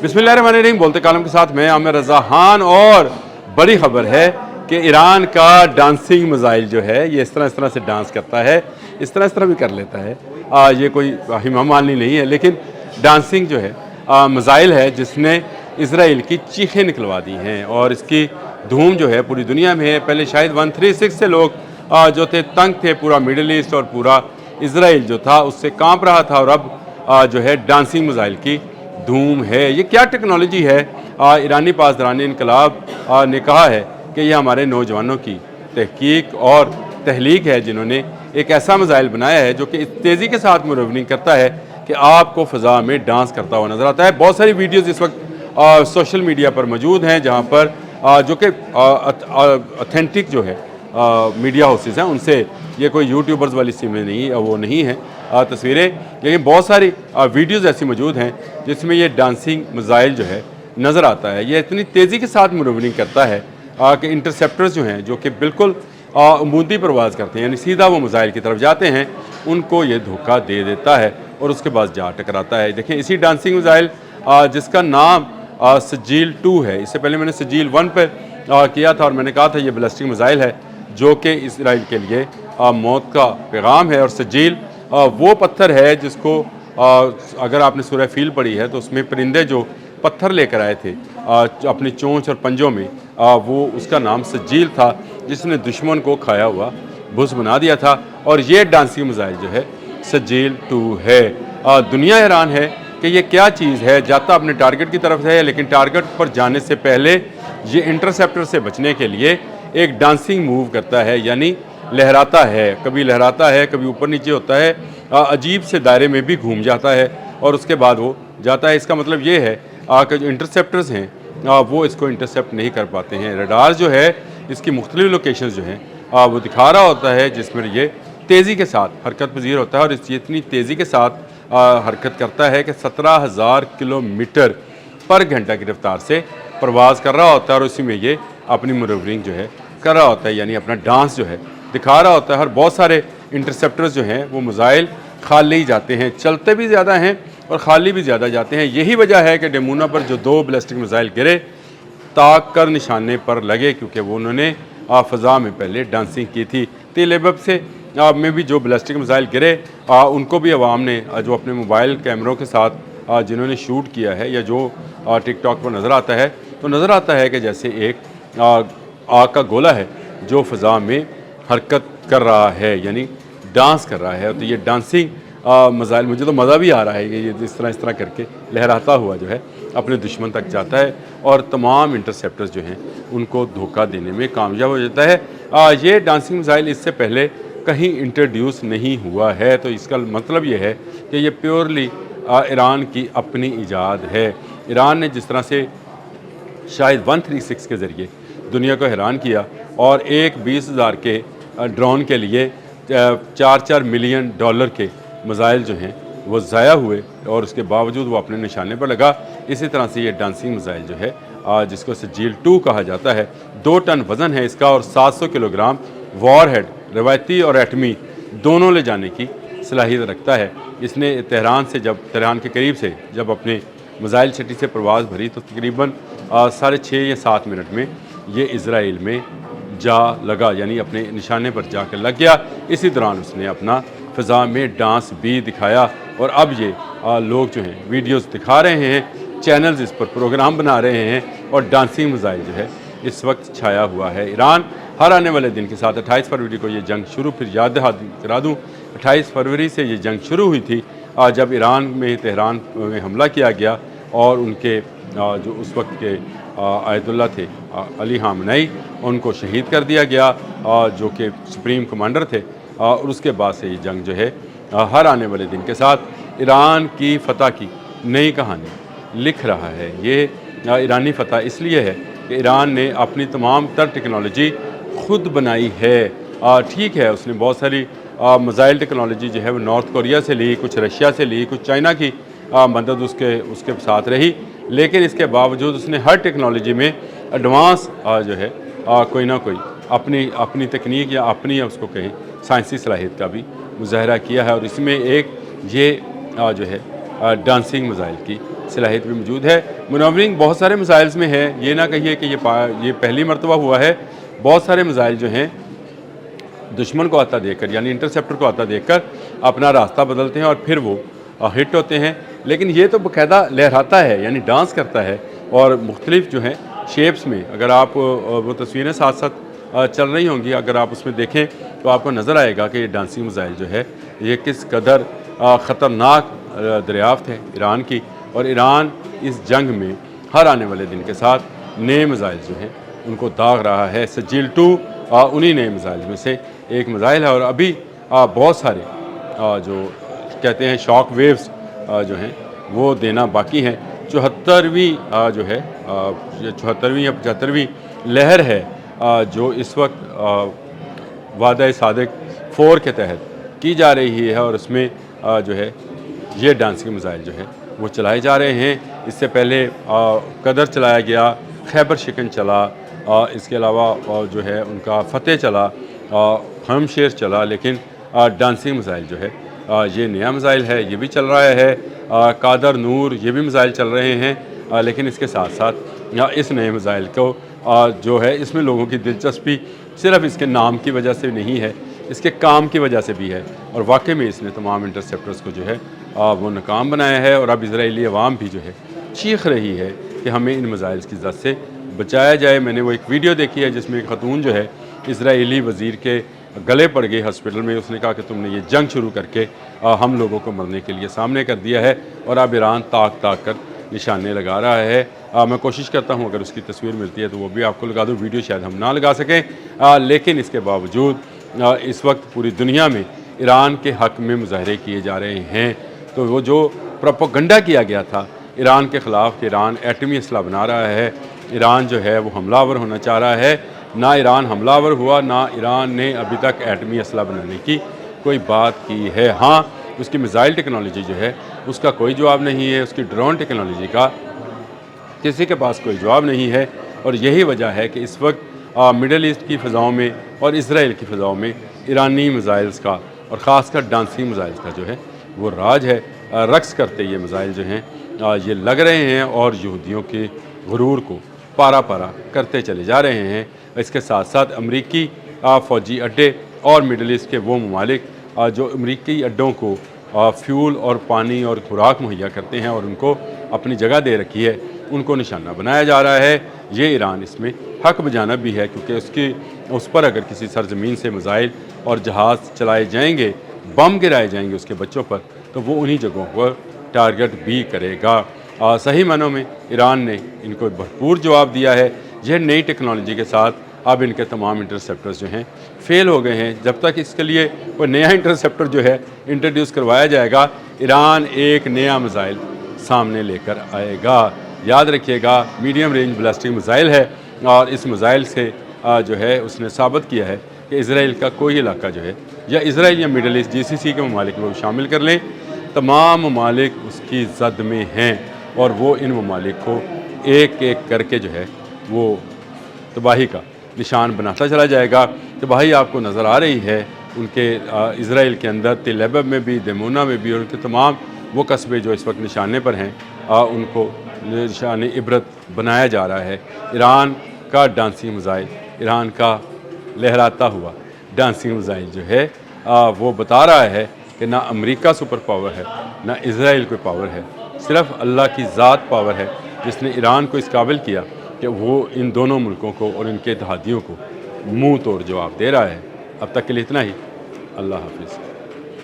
बिस्मिल्लाहिर्रहमानिर्रहीम। बोलते कालम के साथ मैं आमिर रज़ा खान। और बड़ी खबर है कि ईरान का डांसिंग मिसाइल जो है ये इस तरह से डांस करता है, इस तरह भी कर लेता है। ये कोई हिमा मालिनी नहीं है, लेकिन डांसिंग जो है मिसाइल है जिसने इसराइल की चीखें निकलवा दी हैं और इसकी धूम जो है पूरी दुनिया में है। पहले शायद 136 से लोग जो थे तंग थे, पूरा मिडल ईस्ट और पूरा इसराइल जो था उससे कांप रहा था, और अब जो है डांसिंग मिसाइल की धूम है। ये क्या टेक्नोलॉजी है? ईरानी पासदारान इनकलाब ने कहा है कि ये हमारे नौजवानों की तहकीक और तहलीक है, जिन्होंने एक ऐसा मिसाइल बनाया है जो कि इस तेज़ी के साथ मनूवरिंग करता है कि आपको फ़ज़ा में डांस करता हुआ नज़र आता है। बहुत सारी वीडियोज़ इस वक्त सोशल मीडिया पर मौजूद हैं, जहाँ पर जो कि ऑथेंटिक जो है मीडिया हाउसेस हैं, उनसे ये कोई यूट्यूबर्स वाली सीमें नहीं, वो नहीं है तस्वीरें, लेकिन बहुत सारी वीडियोज़ ऐसी मौजूद हैं जिसमें ये डांसिंग मिसाइल जो है नज़र आता है। ये इतनी तेज़ी के साथ मनूवरिंग करता है कि इंटरसेप्टर्स जो हैं, जो कि बिल्कुल अमूदी परवाज़ करते हैं, यानी सीधा वो मिसाइल की तरफ जाते हैं, उनको ये धोखा दे देता है और उसके बाद जा टकराता है। देखें, इसी डांसिंग मिसाइल जिसका नाम सजील 2 है, इससे पहले मैंने सजील 1 पर किया था और मैंने कहा था ये बैलिस्टिक मिसाइल है जो कि इसराइल के लिए मौत का पैगाम है। और सजील वो पत्थर है जिसको अगर आपने सूरह फील पढ़ी है तो उसमें परिंदे जो पत्थर लेकर आए थे अपनी चोंच और पंजों में, वो उसका नाम सजील था, जिसने दुश्मन को खाया हुआ भुस बना दिया था। और ये डांसिंग मिसाइल जो है सजील 2 है। दुनिया हैरान है कि ये क्या चीज़ है। जाता अपने टारगेट की तरफ है, लेकिन टारगेट पर जाने से पहले ये इंटरसेप्टर से बचने के लिए एक डांसिंग मूव करता है, यानी लहराता है। कभी लहराता है, कभी ऊपर नीचे होता है, अजीब से दायरे में भी घूम जाता है और उसके बाद वो जाता है। इसका मतलब ये है कि जो इंटरसेप्टर्स हैं वो इसको इंटरसेप्ट नहीं कर पाते हैं। रडार जो है इसकी मुख्तलिफ लोकेशन जो हैं वो दिखा रहा होता है, जिसमें ये तेज़ी के साथ हरकत पजीर होता है। और इतनी तेज़ी के साथ हरकत करता है कि 17,000 किलोमीटर पर घंटा की रफ्तार से परवाज़ कर रहा होता है, और उसी में ये अपनी मनूवरिंग जो है कर रहा होता है, यानी अपना डांस जो है दिखा रहा होता है। और बहुत सारे इंटरसेप्टर्स जो हैं वो मिसाइल खाली जाते हैं, चलते भी ज़्यादा हैं और खाली भी ज़्यादा जाते हैं। यही वजह है कि डेमोना पर जो 2 बैलिस्टिक मिसाइल गिरे ताक कर निशाने पर लगे, क्योंकि वो उन्होंने फ़ज़ा में पहले डांसिंग की थी। तेल एबब से में भी जो बैलिस्टिक मिसाइल गिरे उनको भी अवाम ने जो अपने मोबाइल कैमरों के साथ जिन्होंने शूट किया है, या जो टिकटॉक पर नज़र आता है, तो नज़र आता है कि जैसे एक आग का गोला है जो फ़ज़ा में हरकत कर रहा है, यानी डांस कर रहा है। तो ये डांसिंग मिसाइल, मुझे तो मज़ा भी आ रहा है कि ये इस तरह करके लहराता हुआ जो है अपने दुश्मन तक जाता है और तमाम इंटरसेप्टर्स जो हैं उनको धोखा देने में कामयाब हो जाता है। ये डांसिंग मिसाइल इससे पहले कहीं इंट्रोड्यूस नहीं हुआ है, तो इसका मतलब ये है कि ये प्योरली ईरान की अपनी ईजाद है। ईरान ने जिस तरह से शायद 136 के ज़रिए दुनिया को हैरान किया और एक 20,000 के ड्रोन के लिए 4-4 मिलियन डॉलर के मिसाइल जो हैं वो ज़ाया हुए, और उसके बावजूद वो अपने निशाने पर लगा। इसी तरह से ये डांसिंग मिसाइल जो है जिसको सजील 2 कहा जाता है, 2 टन वज़न है इसका और 700 किलोग्राम वॉरहेड रवायती और एटमी दोनों ले जाने की सलाहियत रखता है। इसने तेहरान के करीब से जब अपने मिसाइल छठी से परवाज़ भरी तो तकरीबन 6.5 या 7 मिनट में ये इसराइल में जा लगा, यानी अपने निशाने पर जाकर लग गया। इसी दौरान उसने अपना फ़ज़ा में डांस भी दिखाया, और अब ये लोग जो हैं वीडियोस दिखा रहे हैं, चैनल्स इस पर प्रोग्राम बना रहे हैं, और डांसिंग मिसाइल जो है इस वक्त छाया हुआ है। ईरान हर आने वाले दिन के साथ 28 फरवरी को ये जंग शुरू, फिर याद करा दूँ 28 फरवरी से ये जंग शुरू हुई थी जब ईरान में तेहरान में हमला किया गया और उनके जो उस वक्त के आयतुल्ला थे अली खामेनी, उनको शहीद कर दिया गया जो कि सुप्रीम कमांडर थे। और उसके बाद से ये जंग जो है हर आने वाले दिन के साथ ईरान की फ़तह की नई कहानी लिख रहा है। ये ईरानी फ़तह इसलिए है कि ईरान ने अपनी तमाम तर टेक्नोलॉजी ख़ुद बनाई है। ठीक है, उसने बहुत सारी मिसाइल टेक्नोलॉजी जो है वो नॉर्थ कोरिया से ली, कुछ रशिया से ली, कुछ चाइना की मदद उसके साथ रही, लेकिन इसके बावजूद उसने हर टेक्नोलॉजी में एडवांस जो है कोई ना कोई अपनी तकनीक या अपनी उसको कहें साइंसी सलाहियत का भी मुजाहरा किया है। और इसमें एक ये जो है ڈانسنگ میزائل کی صلاحیت بھی موجود ہے۔ منورنگ بہت سارے میزائلز میں ہے، یہ نہ کہیے کہ یہ پہلی مرتبہ ہوا ہے۔ بہت سارے میزائل جو ہیں دشمن کو آتا دیکھ کر، یعنی انٹرسیپٹر کو آتا دیکھ کر اپنا راستہ بدلتے ہیں اور پھر وہ ہٹ ہوتے ہیں، لیکن یہ تو باقاعدہ لہراتا ہے، یعنی ڈانس کرتا ہے، اور مختلف جو ہیں شیپس میں، اگر آپ وہ تصویریں ساتھ ساتھ چل رہی ہوں گی، اگر آپ اس میں دیکھیں تو آپ کو نظر آئے گا کہ یہ ڈانسنگ میزائل جو ہے یہ کس قدر خطرناک دریافت ہے ایران کی، اور ایران اس جنگ میں ہر آنے والے دن کے ساتھ نئے میزائل جو ہیں ان کو داغ رہا ہے۔ سجیل 2 انہی نئے میزائل میں سے ایک میزائل ہے، اور ابھی بہت سارے جو کہتے ہیں شاک ویوز جو ہیں وہ دینا باقی ہیں۔ 74ویں جو ہے 74ویں یا 75ویں لہر ہے جو اس وقت وعدہ صادق 4 کے تحت کی جا رہی ہے، اور اس میں جو ہے یہ ڈانسنگ میزائل جو ہے وہ چلائے جا رہے ہیں۔ اس سے پہلے قدر چلایا گیا، خیبر شکن چلا، اس کے علاوہ جو ہے ان کا فتح چلا، ہم شیر چلا، لیکن ڈانسنگ میزائل جو ہے یہ نیا میزائل ہے، یہ بھی چل رہا ہے۔ قادر نور یہ بھی میزائل چل رہے ہیں، لیکن اس کے ساتھ ساتھ اس نئے میزائل کو جو ہے اس میں لوگوں کی دلچسپی صرف اس کے نام کی وجہ سے نہیں ہے، اس کے کام کی وجہ سے بھی ہے، اور واقعی میں اس نے تمام انٹرسیپٹرز کو جو ہے وہ ناکام بنایا ہے، اور اب اسرائیلی عوام بھی جو ہے چیخ رہی ہے کہ ہمیں ان میزائلز کی زد سے بچایا جائے۔ میں نے وہ ایک ویڈیو دیکھی ہے جس میں ایک خاتون جو ہے اسرائیلی وزیر کے گلے پڑ گئی ہسپتال میں، اس نے کہا کہ تم نے یہ جنگ شروع کر کے ہم لوگوں کو مرنے کے لیے سامنے کر دیا ہے، اور اب ایران تاک تاک کر نشانے لگا رہا ہے۔ میں کوشش کرتا ہوں اگر اس کی تصویر ملتی ہے تو وہ بھی آپ کو لگا دوں، ویڈیو شاید ہم نہ لگا سکیں، لیکن اس کے باوجود اس وقت پوری دنیا میں ایران کے حق میں مظاہرے کیے جا رہے ہیں۔ تو وہ جو پروپیگنڈا کیا گیا تھا ایران کے خلاف کہ ایران ایٹمی اسلحہ بنا رہا ہے، ایران جو ہے وہ حملہ آور ہونا چاہ رہا ہے، نہ ایران حملہ آور ہوا، نہ ایران نے ابھی تک ایٹمی اسلحہ بنانے کی کوئی بات کی ہے۔ ہاں، اس کی میزائل ٹیکنالوجی جو ہے اس کا کوئی جواب نہیں ہے، اس کی ڈرون ٹیکنالوجی کا کسی کے پاس کوئی جواب نہیں ہے، اور یہی وجہ ہے کہ اس وقت مڈل ایسٹ کی فضاؤں میں اور اسرائیل کی فضاؤں میں ایرانی میزائلز کا اور خاص کر ڈانسنگ میزائلز کا جو ہے وہ راج ہے۔ رقص کرتے یہ میزائل جو ہیں یہ لگ رہے ہیں اور یہودیوں کے غرور کو پارا پارا کرتے چلے جا رہے ہیں۔ اس کے ساتھ ساتھ امریکی فوجی اڈے اور مڈل ایسٹ کے وہ ممالک جو امریکی اڈوں کو فیول اور پانی اور خوراک مہیا کرتے ہیں اور ان کو اپنی جگہ دے رکھی ہے، ان کو نشانہ بنایا جا رہا ہے۔ یہ ایران اس میں حق بجانب بھی ہے، کیونکہ اس پر اگر کسی سرزمین سے میزائل اور جہاز چلائے جائیں گے، بم گرائے جائیں گے اس کے بچوں پر، تو وہ انہی جگہوں پر ٹارگٹ بھی کرے گا۔ صحیح معنوں میں ایران نے ان کو بھرپور جواب دیا ہے۔ یہ نئی ٹیکنالوجی کے ساتھ اب ان کے تمام انٹرسیپٹرز جو ہیں فیل ہو گئے ہیں۔ جب تک اس کے لیے کوئی نیا انٹرسیپٹر جو ہے انٹروڈیوس کروایا جائے گا، ایران ایک نیا میزائل سامنے لے کر آئے گا۔ یاد رکھیے گا، میڈیم رینج بلاسٹک میزائل ہے، اور اس میزائل سے جو ہے اس نے ثابت کیا ہے کہ اسرائیل کا کوئی علاقہ جو ہے، یا اسرائیل یا مڈل ایسٹ GCC کے ممالک وہ شامل کر لیں، تمام ممالک اس کی زد میں ہیں، اور وہ ان ممالک کو ایک ایک کر کے جو ہے وہ تباہی کا نشان بناتا چلا جائے گا۔ تباہی آپ کو نظر آ رہی ہے ان کے اسرائیل کے اندر، تل ابیب میں بھی، دیمونا میں بھی، اور ان کے تمام وہ قصبے جو اس وقت نشانے پر ہیں ان کو نشان عبرت بنایا جا رہا ہے۔ ایران کا ڈانسنگ میزائل، ایران کا لہراتا ہوا ڈانسنگ میزائل جو ہے وہ بتا رہا ہے کہ نہ امریکہ سپر پاور ہے، نہ اسرائیل کوئی پاور ہے، صرف اللہ کی ذات پاور ہے جس نے ایران کو اس قابل کیا کہ وہ ان دونوں ملکوں کو اور ان کے اتحادیوں کو منہ توڑ جواب دے رہا ہے۔ اب تک کے لیے اتنا ہی۔ اللہ حافظ۔